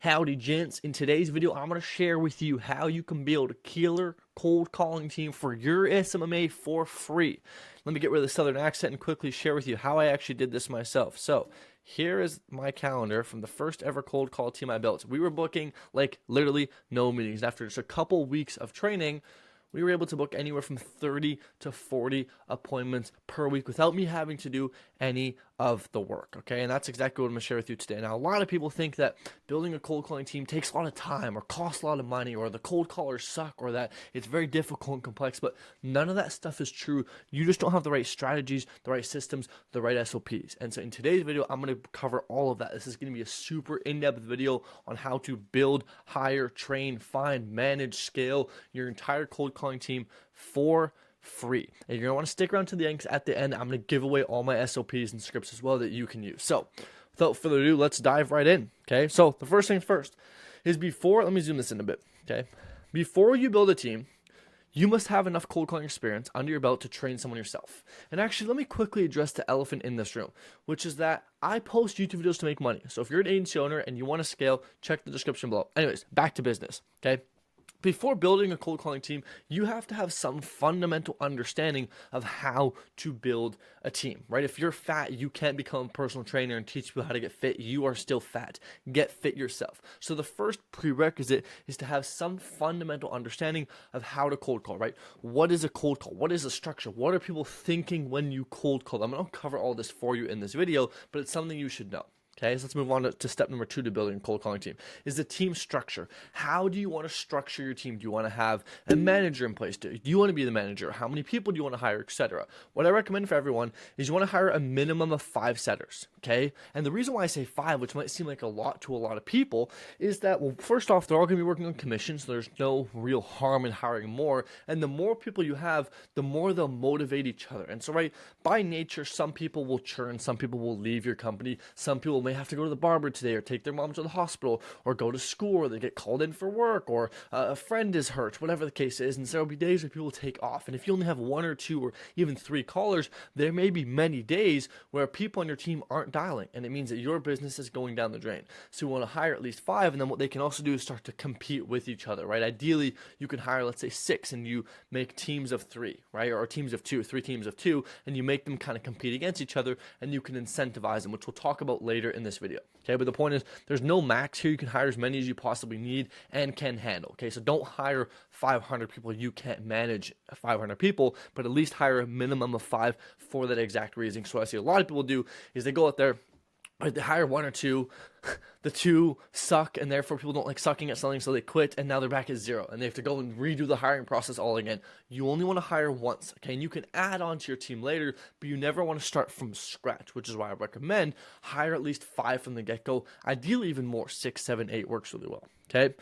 Howdy gents, in today's video I'm going to share with you how you can build a killer cold calling team for your SMMA for free. Let me get rid of the southern accent and quickly share with you how I actually did this myself. So here is my calendar from the first ever cold call team I built. We were booking like literally no meetings. After just a couple weeks of training, we were able to book anywhere from 30 to 40 appointments per week without me having to do any of the work, okay? And that's exactly what I'm going to share with you today. Now, a lot of people think that building a cold calling team takes a lot of time or costs a lot of money or the cold callers suck or that it's very difficult and complex, but none of that stuff is true. You just don't have the right strategies, the right systems, the right SOPs. And so in today's video, I'm going to cover all of that. This is going to be a super in-depth video on how to build, hire, train, find, manage, scale your entire cold calling team for free. And you're going to want to stick around to the end because at the end, I'm going to give away all my SOPs and scripts as well that you can use. So without further ado, let's dive right in. Okay. So the first things first is let me zoom this in a bit. Okay. Before you build a team, you must have enough cold calling experience under your belt to train someone yourself. And actually, let me quickly address the elephant in this room, which is that I post YouTube videos to make money. So if you're an agency owner and you want to scale, check the description below. Anyways, back to business. Okay. Before building a cold calling team, you have to have some fundamental understanding of how to build a team, right? If you're fat, you can't become a personal trainer and teach people how to get fit. You are still fat. Get fit yourself. So the first prerequisite is to have some fundamental understanding of how to cold call, right? What is a cold call? What is the structure? What are people thinking when you cold call? I'm going to cover all this for you in this video, but it's something you should know. Okay, so let's move on to step number 2 to building a cold calling team is the team structure. How do you want to structure your team? Do you want to have a manager in place? Do you want to be the manager? How many people do you want to hire, etc.? What I recommend for everyone is you want to hire a minimum of 5 setters, okay? And the reason why I say 5, which might seem like a lot to a lot of people, is that, well, first off, they're all going to be working on commission, so there's no real harm in hiring more. And the more people you have, the more they'll motivate each other. And so, right, by nature, some people will churn, some people will leave your company, some people may have to go to the barber today or take their mom to the hospital or go to school or they get called in for work or a friend is hurt, whatever the case is. And so there'll be days where people take off. And if you only have 1 or 2 or even 3 callers, there may be many days where people on your team aren't dialing. And it means that your business is going down the drain. So you want to hire at least 5. And then what they can also do is start to compete with each other, right? Ideally, you can hire, let's say 6 and you make teams of 3, right? Or teams of 2, 3 teams of 2, and you make them kind of compete against each other and you can incentivize them, which we'll talk about later in this video. Okay, but the point is there's no max here. You can hire as many as you possibly need and can handle. Okay, so don't hire 500 people. You can't manage 500 people, but at least hire a minimum of 5 for that exact reason. So what I see a lot of people do is they go out there, they hire 1 or 2, the 2 suck, and therefore people don't like sucking at something, so they quit, and now they're back at 0, and they have to go and redo the hiring process all again. You only want to hire once, okay? And you can add on to your team later, but you never want to start from scratch, which is why I recommend hire at least 5 from the get-go. Ideally, even more, 6, 7, 8 works really well, okay?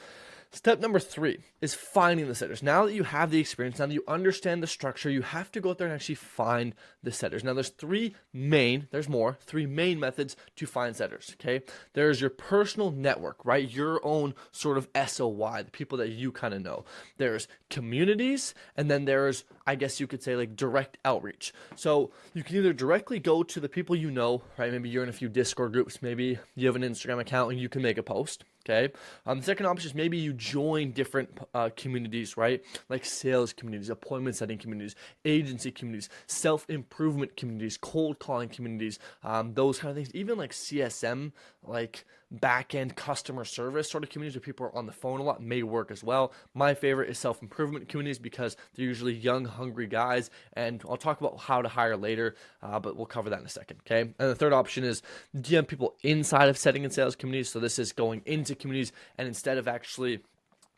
Step number 3 is finding the setters. Now that you have the experience, now that you understand the structure, you have to go out there and actually find the setters. Now there's 3 main methods to find setters, okay? There's your personal network, right? Your own sort of SOY, the people that you kind of know. There's communities, and then there's, I guess you could say, like direct outreach. So you can either directly go to the people you know, right? Maybe you're in a few Discord groups, maybe you have an Instagram account and you can make a post. Okay. The second option is maybe you join different communities, right? Like sales communities, appointment setting communities, agency communities, self-improvement communities, cold calling communities, those kind of things. Even like CSM, like back-end customer service sort of communities where people are on the phone a lot may work as well. My favorite is self-improvement communities because they're usually young, hungry guys, and I'll talk about how to hire later, but we'll cover that in a second, okay? And the third option is DM people inside of setting and sales communities. So this is going into communities, and instead of actually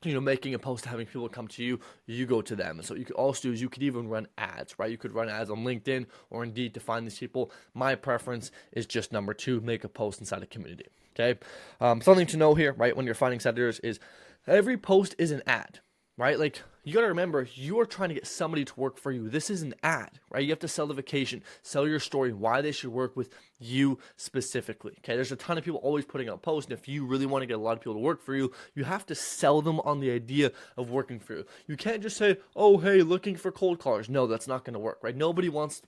making a post, having people come to you, you go to them. And so what you could also do is you could even run ads, right? You could run ads on LinkedIn or Indeed to find these people. My preference is just number 2, make a post inside a community, okay? Something to know here, right, when you're finding setters is every post is an ad, right? Like you got to remember, you are trying to get somebody to work for you. This is an ad, right? You have to sell the vacation, sell your story, why they should work with you specifically. Okay, there's a ton of people always putting out posts, and if you really want to get a lot of people to work for you, you have to sell them on the idea of working for you. You can't just say, oh, hey, looking for cold callers. No, that's not going to work, right?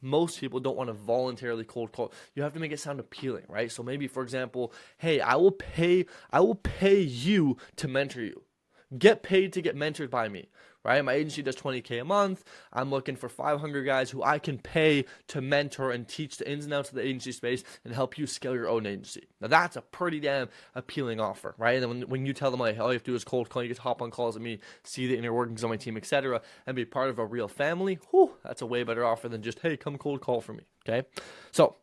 Most people don't want to voluntarily cold call. You have to make it sound appealing, right? So maybe, for example, hey, I will pay you to mentor you. Get paid to get mentored by me, right? My agency does $20K a month. I'm looking for 500 guys who I can pay to mentor and teach the ins and outs of the agency space and help you scale your own agency. Now that's a pretty damn appealing offer, right? And then when you tell them, like, all you have to do is cold call, you get to hop on calls with me, see the inner workings on my team, etc., and be part of a real family, that's a way better offer than just, hey, come cold call for me, okay? So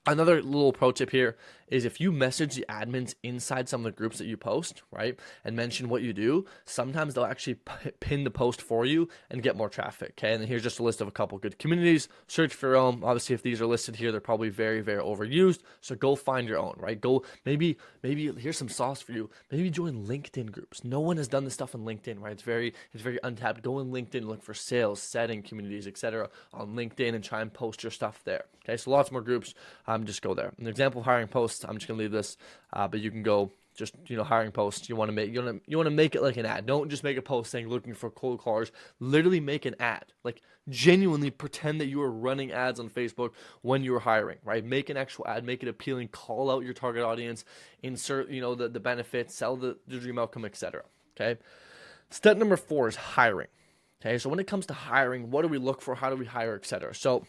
another little pro tip here is if you message the admins inside some of the groups that you post, right, and mention what you do, sometimes they'll actually pin the post for you and get more traffic, okay? And then here's just a list of a couple good communities. Search for your own. Obviously, if these are listed here, they're probably very, very overused, so go find your own, right? Go, maybe here's some sauce for you. Maybe join LinkedIn groups. No one has done this stuff on LinkedIn, right? It's very untapped. Go on LinkedIn, look for sales, setting communities, etc. on LinkedIn and try and post your stuff there, okay? So lots more groups. Just go there. An example of hiring posts, I'm just gonna leave this, but you can go just, hiring posts. You want to make it like an ad. Don't just make a post saying looking for cold callers. Literally make an ad. Like genuinely pretend that you are running ads on Facebook when you are hiring, right? Make an actual ad, make it appealing, call out your target audience, insert, the benefits, sell the dream outcome, etc. Okay. Step number 4 is hiring. Okay. So when it comes to hiring, what do we look for? How do we hire, etc.? So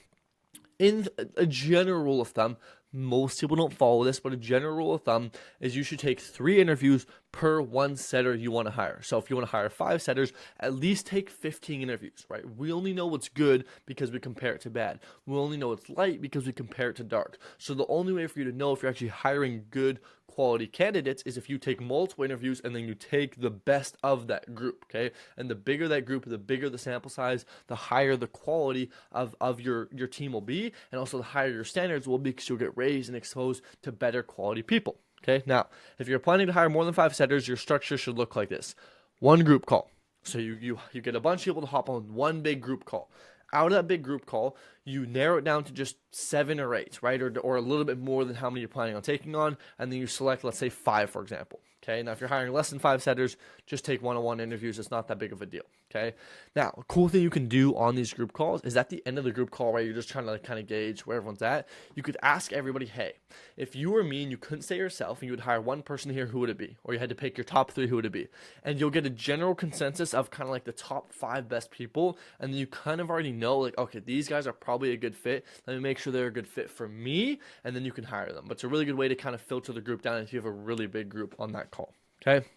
in a general rule of thumb, most people don't follow this, but a general rule of thumb is you should take 3 interviews per 1 setter you want to hire. So if you want to hire 5 setters, at least take 15 interviews, right? We only know what's good because we compare it to bad. We only know it's light because we compare it to dark. So the only way for you to know if you're actually hiring good quality candidates is if you take multiple interviews and then you take the best of that group, okay? And the bigger that group, the bigger the sample size, the higher the quality of your team will be, and also the higher your standards will be because you'll get raised and exposed to better quality people, okay? Now, if you're planning to hire more than 5 setters, your structure should look like this. 1 group call. So you get a bunch of people to hop on 1 big group call. Out of that big group call, you narrow it down to just 7 or 8, right? Or a little bit more than how many you're planning on taking on, and then you select, let's say, 5, for example. Okay, now if you're hiring less than 5 setters, just take one-on-one interviews. It's not that big of a deal. Okay, now a cool thing you can do on these group calls is at the end of the group call, right, you're just trying to kind of gauge where everyone's at. You could ask everybody, hey, if you were me and you couldn't stay yourself and you would hire 1 person here, who would it be? Or you had to pick your top 3, who would it be? And you'll get a general consensus of kind of like the top 5 best people, and then you kind of already know, like, okay, these guys are probably a good fit. Let me make sure they're a good fit for me, and then you can hire them. But it's a really good way to kind of filter the group down if you have a really big group on that call. Okay.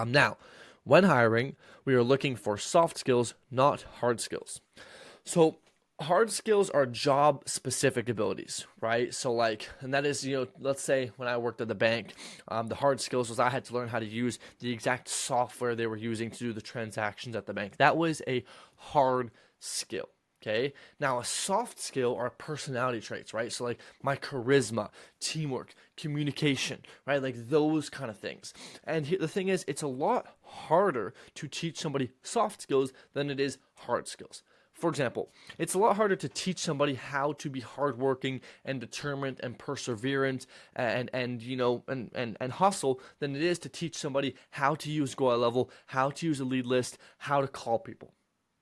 Now, when hiring, we are looking for soft skills, not hard skills. So hard skills are job specific abilities, right? So and that is, let's say when I worked at the bank, the hard skills was I had to learn how to use the exact software they were using to do the transactions at the bank. That was a hard skill. Okay. Now a soft skill are personality traits, right? So like my charisma, teamwork, communication, right? Like those kind of things. And the thing is, it's a lot harder to teach somebody soft skills than it is hard skills. For example, it's a lot harder to teach somebody how to be hardworking and determined and perseverant and hustle than it is to teach somebody how to use Go Out Level, how to use a lead list, how to call people.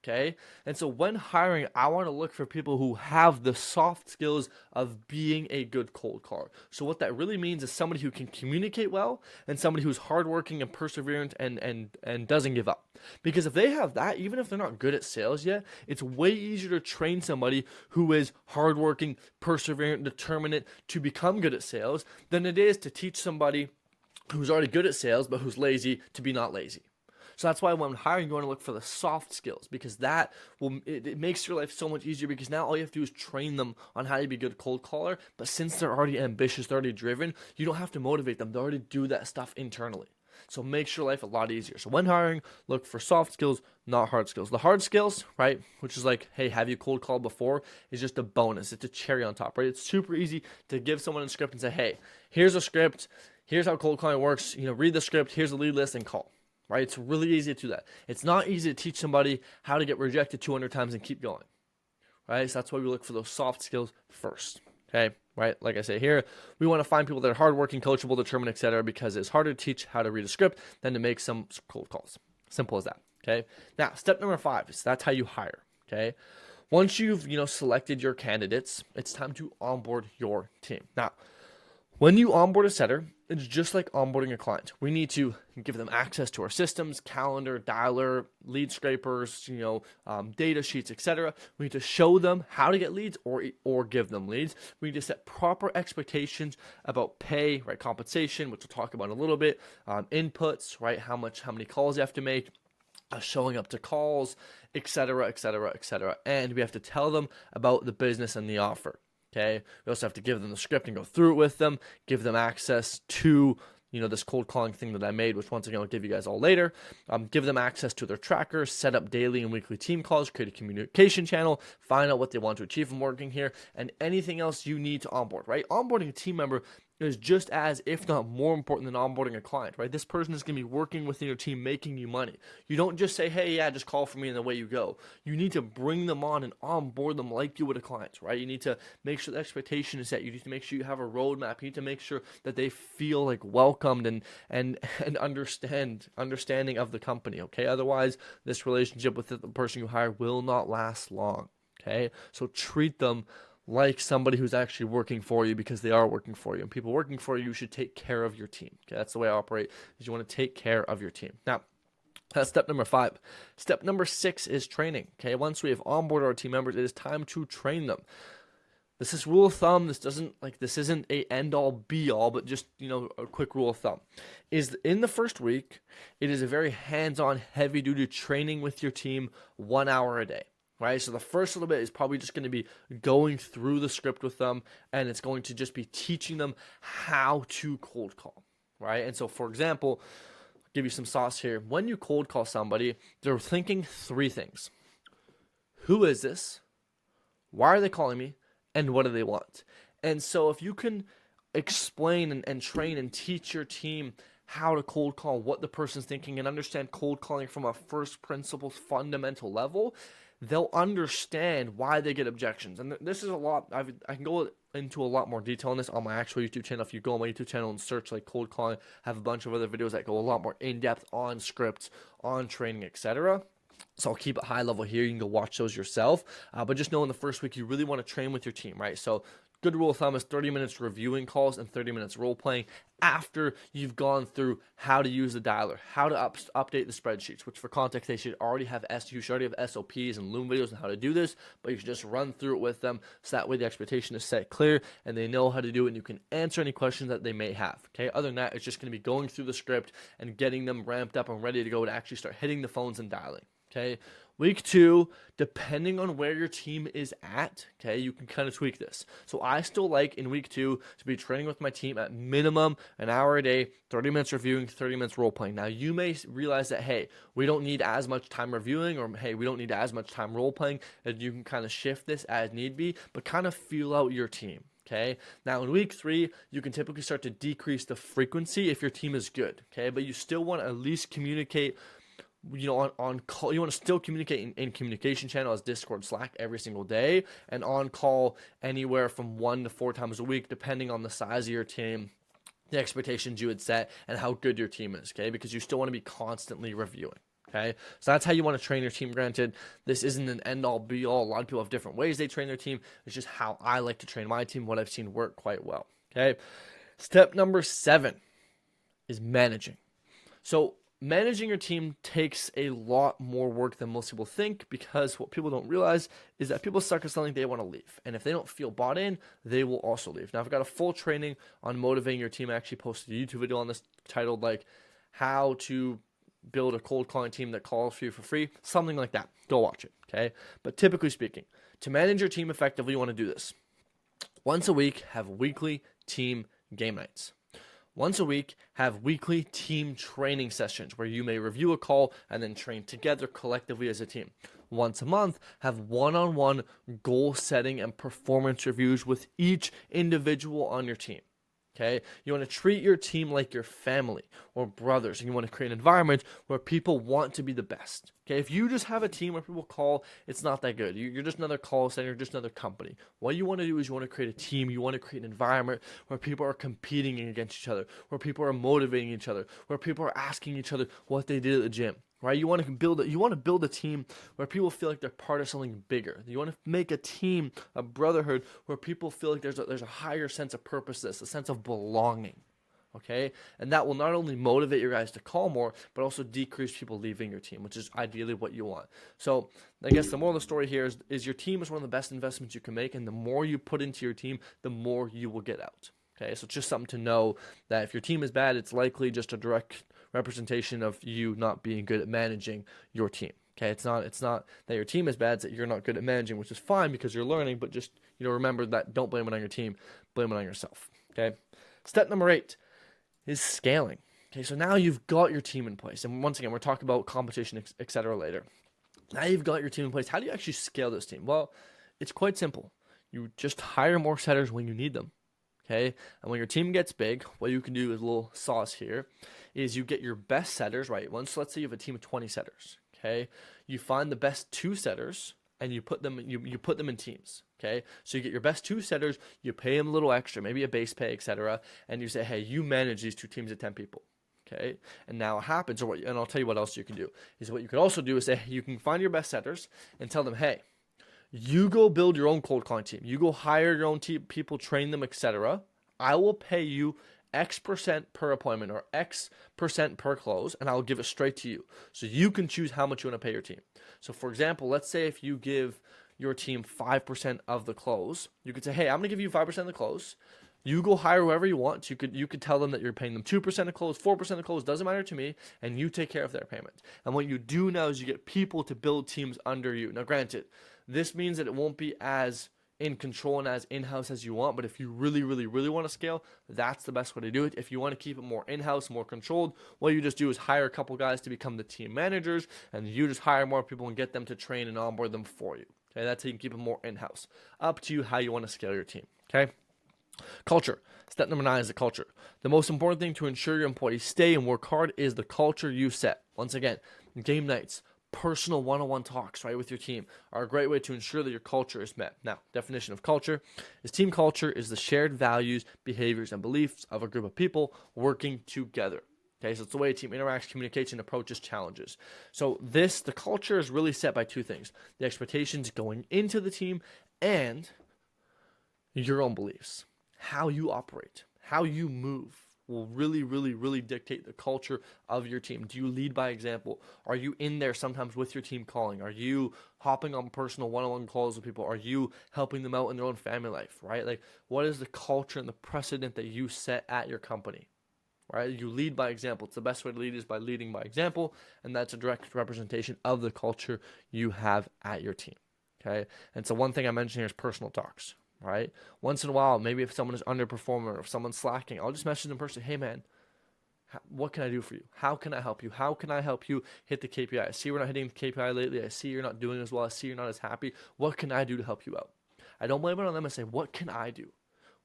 Okay. And so when hiring, I want to look for people who have the soft skills of being a good cold caller. So what that really means is somebody who can communicate well and somebody who's hardworking and perseverant and doesn't give up. Because if they have that, even if they're not good at sales yet, it's way easier to train somebody who is hardworking, perseverant, determined to become good at sales than it is to teach somebody who's already good at sales but who's lazy to be not lazy. So that's why when hiring, you want to look for the soft skills, because that it makes your life so much easier, because now all you have to do is train them on how to be a good cold caller. But since they're already ambitious, they're already driven, you don't have to motivate them. They already do that stuff internally. So it makes your life a lot easier. So when hiring, look for soft skills, not hard skills. The hard skills, right, which is like, hey, have you cold called before, is just a bonus. It's a cherry on top, right? It's super easy to give someone a script and say, hey, here's a script. Here's how cold calling works. Read the script. Here's the lead list and call. right? It's really easy to do that. It's not easy to teach somebody how to get rejected 200 times and keep going, right? So that's why we look for those soft skills first, okay? Right? Like I say here, we want to find people that are hardworking, coachable, determined, etc. because it's harder to teach how to read a script than to make some cold calls. Simple as that, okay? Now, step number 5 is that's how you hire, okay? Once you've, selected your candidates, it's time to onboard your team. Now, when you onboard a setter, it's just like onboarding a client. We need to give them access to our systems, calendar, dialer, lead scrapers, data sheets, etc. We need to show them how to get leads or give them leads. We need to set proper expectations about pay, right? Compensation, which we'll talk about in a little bit. Inputs, right? How many calls you have to make. Showing up to calls, etc., etc., etc. And we have to tell them about the business and the offer. Okay. We also have to give them the script and go through it with them, give them access to, this cold calling thing that I made, which once again, I'll give you guys all later. Give them access to their tracker, set up daily and weekly team calls, create a communication channel, find out what they want to achieve from working here, and anything else you need to onboard, right? Onboarding a team member is just as, if not more important than onboarding a client, right? This person is going to be working within your team, making you money. You don't just say, hey, yeah, just call for me and away you go. You need to bring them on and onboard them like you would a client, right? You need to make sure the expectation is set. You need to make sure you have a roadmap. You need to make sure that they feel like welcomed and understanding of the company, okay? Otherwise, this relationship with the person you hire will not last long, okay? So treat them like somebody who's actually working for you, because they are working for you. And people working for you should take care of your team. Okay, that's the way I operate, is you want to take care of your team. Now, that's step number 5. Step number 6 is training. Okay, once we have onboarded our team members, it is time to train them. This is rule of thumb. This isn't a end all be all, but just, a quick rule of thumb is in the first week, it is a very hands-on, heavy duty training with your team, 1 hour a day. Right, so the first little bit is probably just going to be going through the script with them, and it's going to just be teaching them how to cold call, right? And so, for example, I'll give you some sauce here. When you cold call somebody, they're thinking 3 things. Who is this? Why are they calling me? And what do they want? And so if you can explain and train and teach your team how to cold call, what the person's thinking, and understand cold calling from a first principles fundamental level, they'll understand why they get objections. And this is a lot. I can go into a lot more detail on this on my actual YouTube channel. If you go on my YouTube channel and search like cold calling, I have a bunch of other videos that go a lot more in depth on scripts, on training, etc. So I'll keep it high level here. You can go watch those yourself. But just know in the first week, you really want to train with your team, right? So good rule of thumb is 30 minutes reviewing calls and 30 minutes role playing after you've gone through how to use the dialer, how to update the spreadsheets, which for context, you should already have SOPs and Loom videos on how to do this, but you should just run through it with them so that way the expectation is set clear and they know how to do it and you can answer any questions that they may have, okay? Other than that, it's just going to be going through the script and getting them ramped up and ready to go to actually start hitting the phones and dialing. Okay, week 2, depending on where your team is at, okay, you can kind of tweak this. So I still like in week 2 to be training with my team at minimum an hour a day, 30 minutes reviewing, 30 minutes role playing. Now you may realize that, hey, we don't need as much time reviewing, or hey, we don't need as much time role playing, and you can kind of shift this as need be, but kind of feel out your team. Okay. Now in week 3, you can typically start to decrease the frequency if your team is good. Okay, but you still want to at least communicate on call. You want to still communicate in communication channels, Discord, Slack every single day, and on call anywhere from 1 to 4 times a week, depending on the size of your team, the expectations you had set, and how good your team is, okay? Because you still want to be constantly reviewing, okay? So that's how you want to train your team. Granted, this isn't an end-all, be-all. A lot of people have different ways they train their team. It's just how I like to train my team, what I've seen work quite well, okay? Step number 7 is managing. So managing your team takes a lot more work than most people think, because what people don't realize is that people suck at selling, they want to leave. And if they don't feel bought in, they will also leave. Now, I've got a full training on motivating your team. I actually posted a YouTube video on this titled like how to build a cold calling team that calls for you for free, something like that. Go watch it, okay? But typically speaking, to manage your team effectively, you want to do this. Once a week, have weekly team game nights. Once a week, have weekly team training sessions where you may review a call and then train together collectively as a team. Once a month, have one-on-one goal setting and performance reviews with each individual on your team. Okay, you want to treat your team like your family or brothers, and you want to create an environment where people want to be the best. Okay, if you just have a team where people call, it's not that good. You're just another call center, you're just another company. What you want to do is you want to create a team, you want to create an environment where people are competing against each other, where people are motivating each other, where people are asking each other what they did at the gym. Right, you want to build a team where people feel like they're part of something bigger. You want to make a team, a brotherhood, where people feel like there's a higher sense of purpose, a sense of belonging. Okay, and that will not only motivate your guys to call more, but also decrease people leaving your team, which is ideally what you want. So I guess the moral of the story here is your team is one of the best investments you can make, and the more you put into your team, the more you will get out. Okay, so it's just something to know that if your team is bad, it's likely just a direct representation of you not being good at managing your team. Okay, it's not that your team is bad, it's that you're not good at managing, which is fine because you're learning, but just remember that don't blame it on your team, blame it on yourself. Okay, step number 8 is scaling. Okay, so now you've got your team in place, and once again, we're talking about competition, etc. later. Now you've got your team in place. How do you actually scale this team? Well, it's quite simple. You just hire more setters when you need them. Okay, and when your team gets big, what you can do is a little sauce here, is you get your best setters, right? Once, let's say you have a team of 20 setters, okay? You find the best 2 setters and you put them in teams, okay? So you get your best 2 setters, you pay them a little extra, maybe a base pay, etc., and you say, hey, you manage these 2 teams of 10 people. Okay, and now what happens, and I'll tell you what else you can do, is what you could also do is say, you can find your best setters and tell them, hey, you go build your own cold calling team. You go hire your own people, train them, etc. I will pay you X% per appointment or X% per close, and I'll give it straight to you. So you can choose how much you want to pay your team. So for example, let's say if you give your team 5% of the close, you could say, hey, I'm going to give you 5% of the close. You go hire whoever you want. You could tell them that you're paying them 2% of close, 4% of close, doesn't matter to me, and you take care of their payment. And what you do now is you get people to build teams under you. Now, granted, this means that it won't be as in control and as in-house as you want, but if you really, really, really want to scale, that's the best way to do it. If you want to keep it more in-house, more controlled, what you just do is hire a couple guys to become the team managers, and you just hire more people and get them to train and onboard them for you. Okay, that's how you can keep it more in-house. Up to you how you want to scale your team. Okay. Culture. Step number 9 is the culture. The most important thing to ensure your employees stay and work hard is the culture you set. Once again, game nights, personal one-on-one talks, right, with your team are a great way to ensure that your culture is met. Now, definition of culture is team culture is the shared values, behaviors, and beliefs of a group of people working together. Okay, so it's the way a team interacts, communicates, and approaches challenges. So the culture is really set by 2 things: the expectations going into the team and your own beliefs. How you operate, how you move will really, really, really dictate the culture of your team. Do you lead by example? Are you in there sometimes with your team calling? Are you hopping on personal one-on-one calls with people? Are you helping them out in their own family life, right? Like, what is the culture and the precedent that you set at your company, right? You lead by example. It's the best way to lead is by leading by example, and that's a direct representation of the culture you have at your team, okay? And so one thing I mentioned here is personal talks. Right? Once in a while, maybe if someone is underperforming or if someone's slacking, I'll just message them personally, hey man, what can I do for you? How can I help you? How can I help you hit the KPI? I see we're not hitting the KPI lately. I see you're not doing as well. I see you're not as happy. What can I do to help you out? I don't blame it on them. I say, what can I do?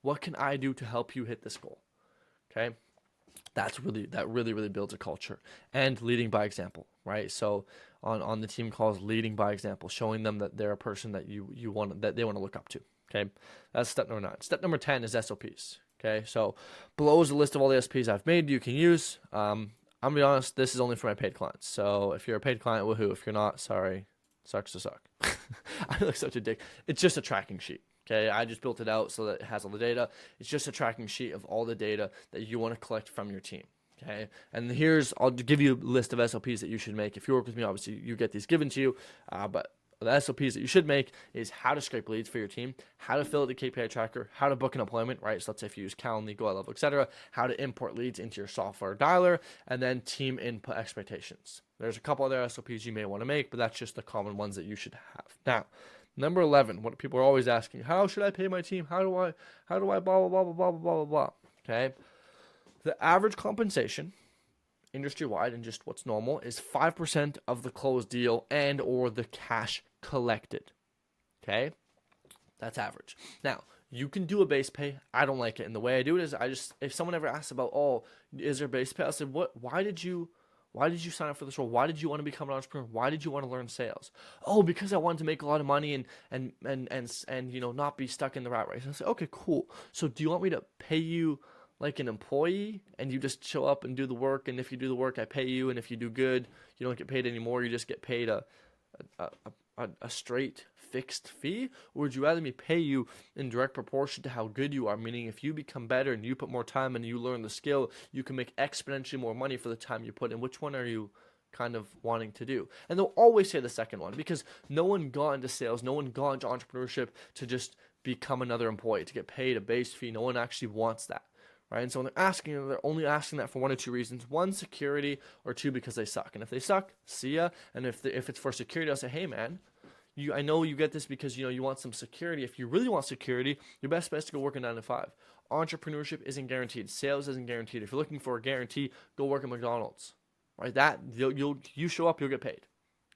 What can I do to help you hit this goal? Okay? That really builds a culture. And leading by example, right? So on the team calls, leading by example, showing them that they're a person that that they want to look up to. Okay, that's step number 9. Step number 10 is SOPs. Okay, so below is a list of all the SOPs I've made you can use. I'm gonna be honest, this is only for my paid clients. So if you're a paid client, woohoo. If you're not, sorry, sucks to suck. I look such a dick. It's just a tracking sheet. Okay, I just built it out so that it has all the data. It's just a tracking sheet of all the data that you want to collect from your team. Okay, and I'll give you a list of SOPs that you should make. If you work with me, obviously you get these given to you, but the SOPs that you should make is how to scrape leads for your team, how to fill out the KPI tracker, how to book an appointment, right? So let's say if you use Calendly, GoILevel, etc., how to import leads into your software dialer, and then team input expectations. There's a couple other SOPs you may want to make, but that's just the common ones that you should have. Now, number 11, what people are always asking, how should I pay my team? How do I blah, blah, blah, blah, blah, blah, blah, blah. Okay. The average compensation industry-wide and just what's normal is 5% of the closed deal and or the cash collected. Okay? That's average. Now, You can do a base pay. I don't like it. And the way I do it is if someone ever asks about, oh, is there base pay? I said, why did you sign up for this role? Why did you want to become an entrepreneur? Why did you want to learn sales? Oh, because I wanted to make a lot of money and not be stuck in the rat race. I said, okay, cool. So do you want me to pay you like an employee and you just show up and do the work, and if you do the work I pay you, and if you do good you don't get paid anymore, you just get paid a straight fixed fee? Or would you rather me pay you in direct proportion to how good you are, meaning if you become better and you put more time and you learn the skill, you can make exponentially more money for the time you put in? Which one are you kind of wanting to do? And they'll always say the second one, because no one got into sales, no one got into entrepreneurship to just become another employee, to get paid a base fee. No one actually wants that. Right? And so when they're only asking that for one or two reasons. One, security, or two, because they suck. And if they suck, see ya. And if it's for security, I'll say, hey man, I know you get this because you want some security. If you really want security, your best bet is to go work a 9 to 5. Entrepreneurship isn't guaranteed. Sales isn't guaranteed. If you're looking for a guarantee, go work at McDonald's. Right? That you show up, you'll get paid.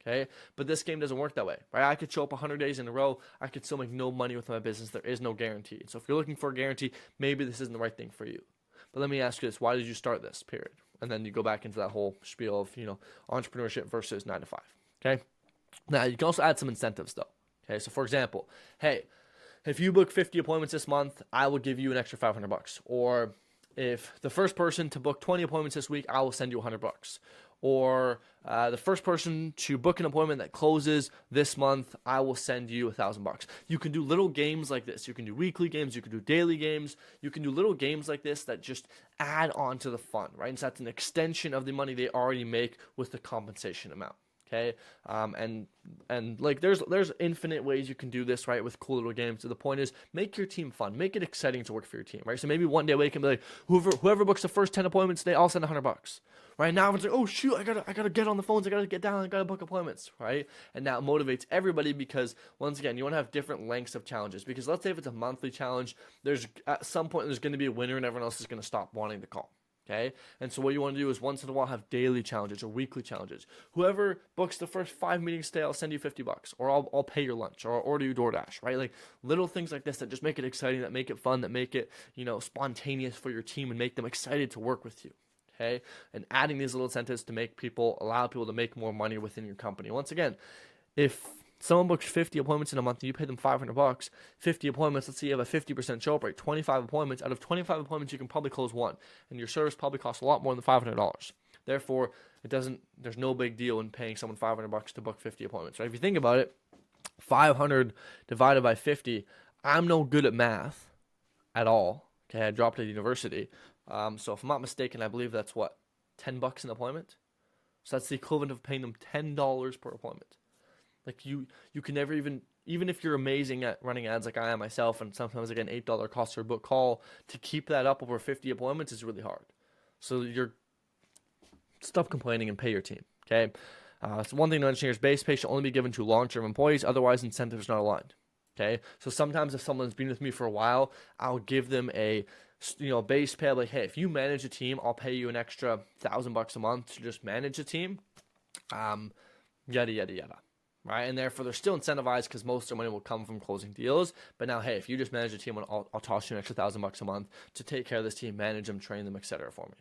Okay, but this game doesn't work that way, right? I could show up 100 days in a row. I could still make no money with my business. There is no guarantee. So if you're looking for a guarantee, maybe this isn't the right thing for you. But let me ask you this: why did you start this? Period. And then you go back into that whole spiel of entrepreneurship versus 9 to 5. Okay. Now you can also add some incentives though. Okay. So for example, hey, if you book 50 appointments this month, I will give you an extra $500. Or if the first person to book 20 appointments this week, I will send you $100. Or the first person to book an appointment that closes this month, I will send you $1,000. You can do little games like this. You can do weekly games. You can do daily games. You can do little games like this that just add on to the fun, right? And so that's an extension of the money they already make with the compensation amount. Okay, and like there's infinite ways you can do this, right, with cool little games. So the point is, make your team fun, make it exciting to work for your team, right? So maybe one day we can be like, whoever books the first 10 appointments today, I'll send $100. Right now everyone's like, oh shoot, I gotta get on the phones, I gotta get down, I gotta book appointments, right? And that motivates everybody, because once again, you want to have different lengths of challenges. Because let's say if it's a monthly challenge, there's at some point there's going to be a winner and everyone else is going to stop wanting to call. Okay, and so what you want to do is once in a while have daily challenges or weekly challenges. Whoever books the first 5 meetings today, I'll send you $50, or I'll pay your lunch, or I'll order you DoorDash, right? Like little things like this that just make it exciting, that make it fun, that make it spontaneous for your team and make them excited to work with you. Okay, and adding these little incentives to allow people to make more money within your company. Once again, if someone books 50 appointments in a month and you pay them $500, 50 appointments, let's say you have a 50% show up rate, 25 appointments. Out of 25 appointments, you can probably close one, and your service probably costs a lot more than $500. Therefore, there's no big deal in paying someone $500 to book 50 appointments, right? If you think about it, 500 divided by 50, I'm no good at math at all. Okay, I dropped out of university. So if I'm not mistaken, I believe that's what, $10 an appointment? So that's the equivalent of paying them $10 per appointment. Like you can never even if you're amazing at running ads like I am myself, and sometimes I get an $8 cost per book call, to keep that up over 50 appointments is really hard. So stop complaining and pay your team. Okay. So one thing to understand is base pay should only be given to long-term employees. Otherwise, incentives are not aligned. Okay. So sometimes if someone's been with me for a while, I'll give them a base pay. Like, hey, if you manage a team, I'll pay you an extra $1,000 a month to just manage a team. Yada yada yada. Right, and therefore they're still incentivized because most of their money will come from closing deals. But now, hey, if you just manage a team, I'll toss you an extra $1,000 a month to take care of this team, manage them, train them, etc. for me.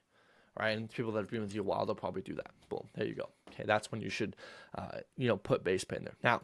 Right, and people that have been with you a while, they'll probably do that. Boom, there you go. Okay, that's when you should, put base pay in there. Now,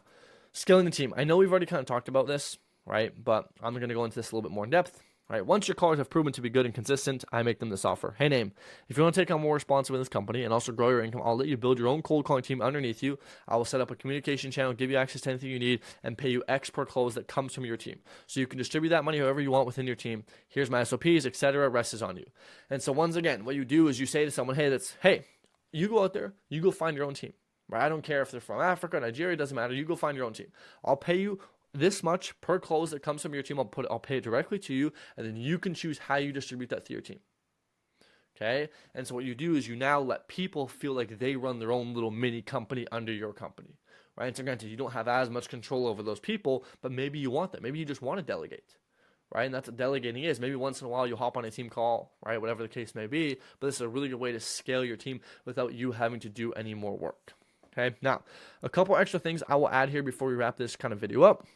scaling the team. I know we've already kind of talked about this, right? But I'm going to go into this a little bit more in depth. Right. Once your callers have proven to be good and consistent, I make them this offer. Hey, name, if you want to take on more responsibility in this company and also grow your income, I'll let you build your own cold calling team underneath you. I will set up a communication channel, give you access to anything you need, and pay you X per close that comes from your team. So you can distribute that money however you want within your team. Here's my SOPs, etc. Rest is on you. And so once again, what you do is you say to someone, hey, you go out there, you go find your own team. Right? I don't care if they're from Africa, Nigeria, doesn't matter. You go find your own team. I'll pay you this much per close that comes from your team. I'll pay it directly to you, and then you can choose how you distribute that to your team. Okay? And so what you do is you now let people feel like they run their own little mini company under your company. Right? And so granted, you don't have as much control over those people, but maybe you want that. Maybe you just want to delegate. Right? And that's what delegating is. Maybe once in a while you'll hop on a team call, right? Whatever the case may be. But this is a really good way to scale your team without you having to do any more work. Okay? Now, a couple extra things I will add here before we wrap this kind of video up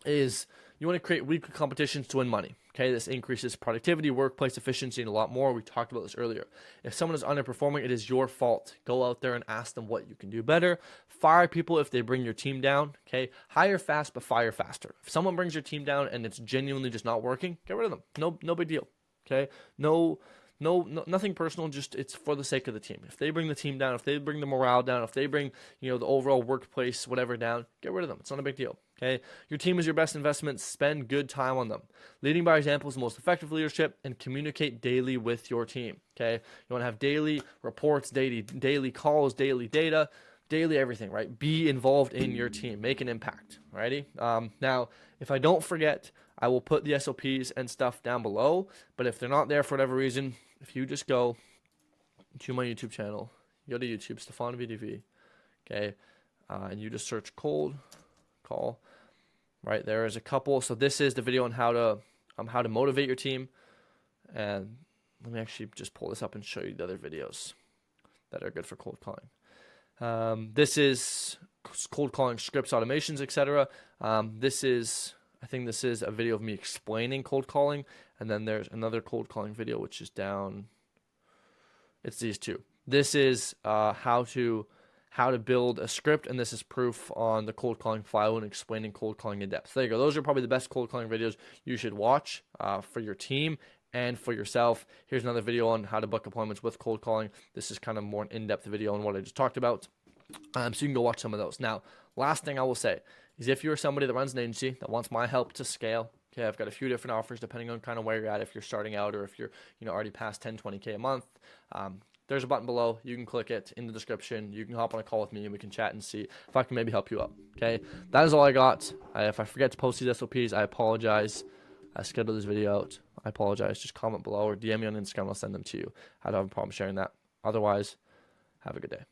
is You want to create weekly competitions to win money. Okay, this increases productivity, workplace efficiency, and a lot more. We talked about this earlier. If someone is underperforming, it is your fault. Go out there and ask them what you can do better. Fire people if they bring your team down. Okay, hire fast but fire faster. If someone brings your team down and it's genuinely just not working, get rid of them. No big deal. Okay, nothing personal. Just it's for the sake of the team. If they bring the team down, if they bring the morale down, if they bring the overall workplace whatever down, get rid of them. It's not a big deal. Okay, your team is your best investment. Spend good time on them. Leading by example is the most effective leadership, and communicate daily with your team. Okay, you want to have daily reports, daily calls, daily data, daily everything. Right? Be involved in your team. Make an impact. Alrighty. Now, if I don't forget, I will put the SOPs and stuff down below. But if they're not there for whatever reason, if you just go to my YouTube channel, you go to YouTube, Stefan VDV, okay, and you just search cold call. Right, there is a couple. So this is the video on how to motivate your team. And let me actually just pull this up and show you the other videos that are good for cold calling. This is cold calling scripts, automations, etc. I think this is a video of me explaining cold calling, and then there's another cold calling video which is down. It's these two. This is how to build a script, and this is proof on the cold calling file and explaining cold calling in depth. There you go. Those are probably the best cold calling videos you should watch for your team and for yourself. Here's another video on how to book appointments with cold calling. This is kind of more an in-depth video on what I just talked about. So you can go watch some of those. Now, last thing I will say is if you're somebody that runs an agency that wants my help to scale, okay, I've got a few different offers depending on kind of where you're at, if you're starting out or if you're already past 10, 20K a month. There's a button below. You can click it in the description. You can hop on a call with me and we can chat and see if I can maybe help you out. Okay, that is all I got. If I forget to post these SOPs, I apologize. I scheduled this video out. I apologize. Just comment below or DM me on Instagram. I'll send them to you. I don't have a problem sharing that. Otherwise, have a good day.